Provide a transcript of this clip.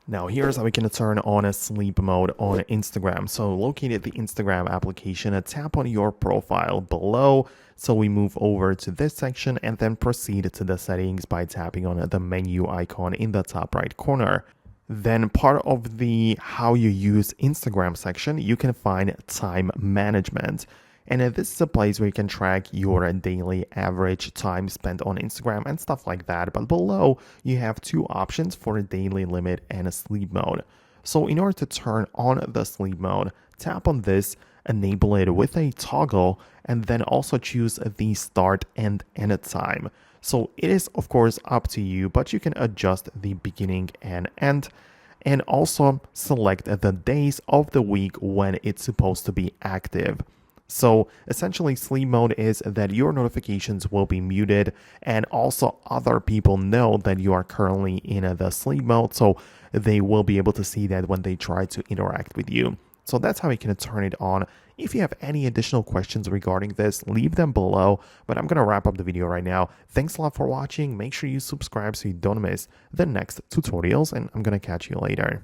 Now here's how we can turn on a sleep mode on Instagram. So locate the Instagram application, tap on your profile below. So we move over to this section and then proceed to the settings by tapping on the menu icon in the top right corner. Then part of the how you use Instagram section, you can find time management. And this is a place where you can track your daily average time spent on Instagram and stuff like that. But below, you have two options for a daily limit and a sleep mode. So in order to turn on the sleep mode, tap on this, enable it with a toggle, and then also choose the start and end time. So it is, of course, up to you, but you can adjust the beginning and end, and also select the days of the week when it's supposed to be active. So essentially, sleep mode is that your notifications will be muted, and also other people know that you are currently in the sleep mode, so they will be able to see that when they try to interact with you. So that's how you can turn it on. If you have any additional questions regarding this, leave them below, but I'm going to wrap up the video right now. Thanks a lot for watching. Make sure you subscribe so you don't miss the next tutorials, and I'm going to catch you later.